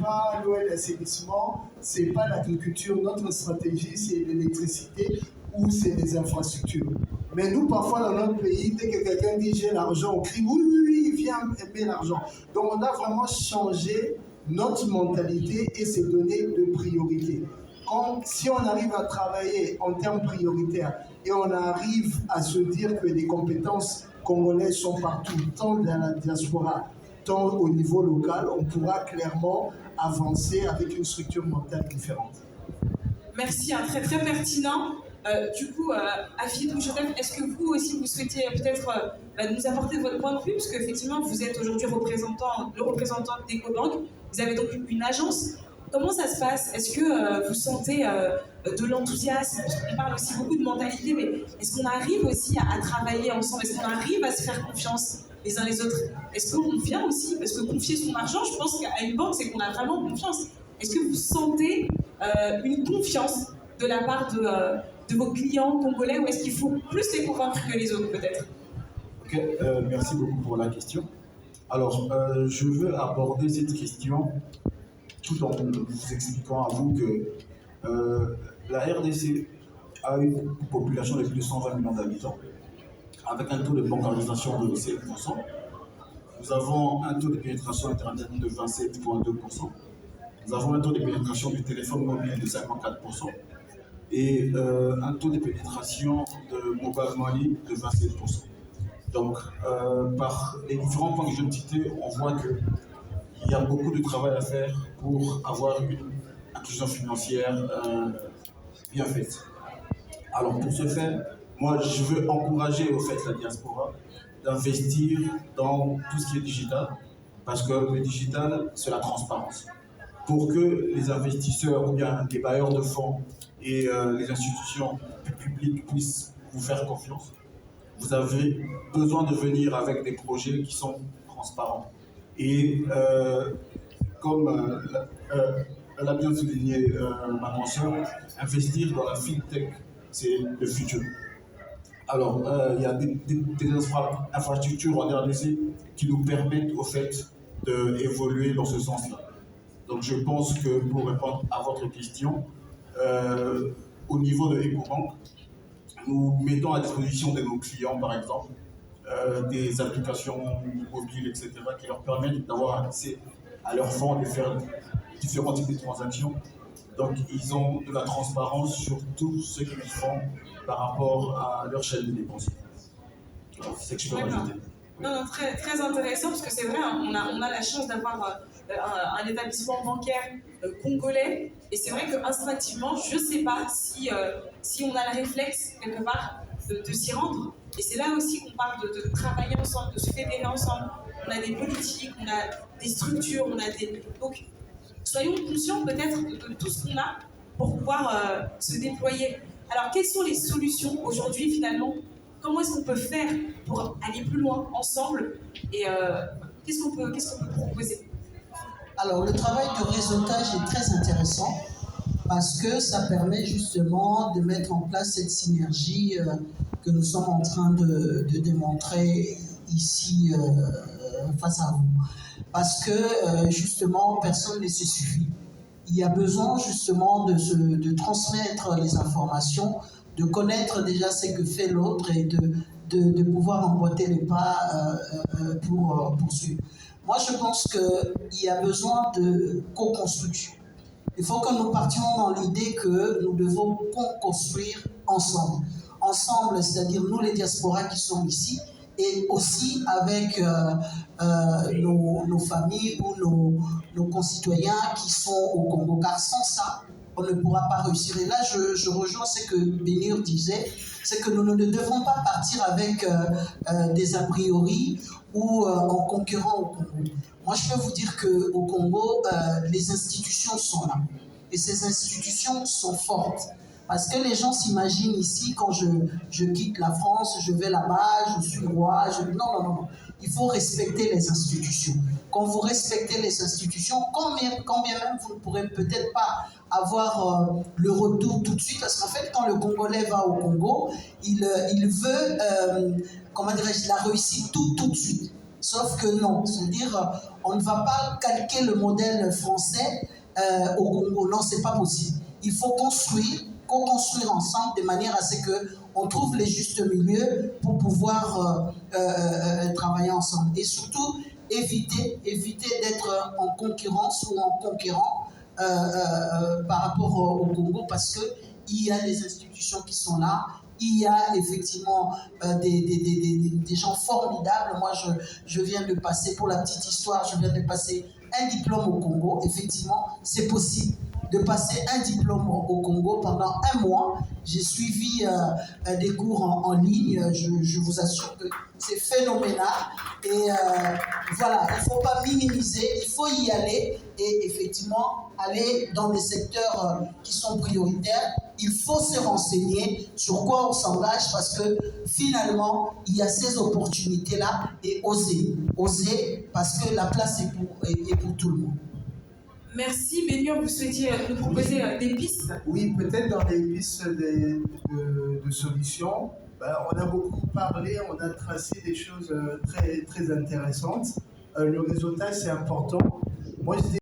pas l'eau et l'assainissement, c'est pas l'agriculture. Notre stratégie, c'est l'électricité ou c'est les infrastructures. Mais nous, parfois, dans notre pays, dès que quelqu'un dit j'ai l'argent, on crie oui, oui, oui, viens aimer l'argent. Donc, on a vraiment changé notre mentalité et s'est donné de priorité. Si on arrive à travailler en termes prioritaires et on arrive à se dire que les compétences congolaises sont partout, tant dans la diaspora, tant au niveau local, on pourra clairement avancer avec une structure mentale différente. Merci, très très pertinent. Du coup, Afidou Joseph, est-ce que vous aussi vous souhaitez peut-être nous apporter votre point de vue, parce qu'effectivement vous êtes aujourd'hui le représentant d'Ecobank, vous avez donc une agence. Comment ça se passe? Est-ce que vous sentez de l'enthousiasme? On parle aussi beaucoup de mentalité, mais est-ce qu'on arrive aussi à travailler ensemble? Est-ce qu'on arrive à se faire confiance les uns les autres? Est-ce qu'on vient aussi, parce que confier son argent, je pense qu'à une banque, c'est qu'on a vraiment confiance. Est-ce que vous sentez une confiance de la part de vos clients congolais, ou est-ce qu'il faut plus les convaincre que les autres peut-être? Ok, merci beaucoup pour la question. Alors, je veux aborder cette question tout en vous expliquant à vous que la RDC a une population de plus de 120 millions d'habitants, avec un taux de bancarisation de 7%. Nous avons un taux de pénétration Internet de 27,2%. Nous avons un taux de pénétration du téléphone mobile de 54% et un taux de pénétration de mobile money de 27%. Donc, par les différents points que je viens de citer, on voit qu'il y a beaucoup de travail à faire pour avoir une inclusion financière bien faite. Alors, pour ce faire, moi, je veux encourager au fait la diaspora d'investir dans tout ce qui est digital, parce que le digital, c'est la transparence. Pour que les investisseurs ou bien les bailleurs de fonds et les institutions publiques puissent vous faire confiance, vous avez besoin de venir avec des projets qui sont transparents. Et comme elle a bien souligné ma consoeur, investir dans la fintech, c'est le futur. Alors, il y a des infrastructures en RDC qui nous permettent au fait d'évoluer dans ce sens-là. Donc je pense que pour répondre à votre question, au niveau de Ecobank, nous mettons à disposition de nos clients, par exemple, des applications mobiles, etc., qui leur permettent d'avoir accès à leurs fonds, de faire différents types de transactions. Donc ils ont de la transparence sur tout ce qu'ils font par rapport à leur chaîne de dépenses. C'est ce que je peux rajouter. Non, très, très intéressant, parce que c'est vrai, on a la chance d'avoir un établissement bancaire congolais, et c'est vrai qu'instinctivement, je ne sais pas si on a le réflexe, quelque part, de s'y rendre. Et c'est là aussi qu'on parle de travailler ensemble, de se fédérer ensemble. On a des politiques, on a des structures, on a des... Donc, soyons conscients peut-être de tout ce qu'on a pour pouvoir se déployer. Alors, quelles sont les solutions aujourd'hui, finalement? Comment est-ce qu'on peut faire pour aller plus loin ensemble? Et qu'est-ce qu'on peut proposer? Alors, le travail de réseautage est très intéressant parce que ça permet justement de mettre en place cette synergie que nous sommes en train de démontrer ici face à vous. Parce que justement, personne ne se suffit. Il y a besoin justement de transmettre les informations, de connaître déjà ce que fait l'autre et de pouvoir emboîter les pas pour poursuivre. Moi, je pense qu'il y a besoin de co-construction. Il faut que nous partions dans l'idée que nous devons co-construire ensemble. Ensemble, c'est-à-dire nous les diasporas qui sont ici, et aussi avec nos familles ou nos concitoyens qui sont au Congo. Car sans ça, on ne pourra pas réussir. Et là, je rejoins ce que Bénir disait, c'est que nous ne devons pas partir avec des a priori ou en concurrent au Congo. Moi, je peux vous dire qu'au Congo, les institutions sont là. Et ces institutions sont fortes. Parce que les gens s'imaginent ici, quand je quitte la France, je vais là-bas, je suis roi. Non. Il faut respecter les institutions. Quand vous respectez les institutions, quand bien même vous ne pourrez peut-être pas avoir le retour tout de suite, parce qu'en fait, quand le Congolais va au Congo, il veut, comment dirais-je, la réussite tout de suite. Sauf que non, c'est-à-dire on ne va pas calquer le modèle français au Congo. Non, c'est pas possible. Il faut co-construire ensemble de manière à ce qu'on trouve les justes milieux pour pouvoir travailler ensemble. Et surtout, éviter d'être en concurrence ou en conquérant par rapport au Congo, parce qu'il y a des institutions qui sont là, il y a effectivement des gens formidables. Moi, je viens de passer, pour la petite histoire, je viens de passer un diplôme au Congo. Effectivement, c'est possible de passer un diplôme au Congo pendant 1 mois. J'ai suivi des cours en ligne. Je vous assure que c'est phénoménal. Et voilà, il ne faut pas minimiser, il faut y aller et effectivement aller dans des secteurs qui sont prioritaires. Il faut se renseigner sur quoi on s'engage, parce que finalement, il y a ces opportunités-là, et oser parce que la place est pour tout le monde. Merci. Bénior, vous souhaitiez nous proposer des pistes? Oui, peut-être dans les pistes de solutions. On a beaucoup parlé, on a tracé des choses très, très intéressantes. Le réseautage, c'est important. Moi, je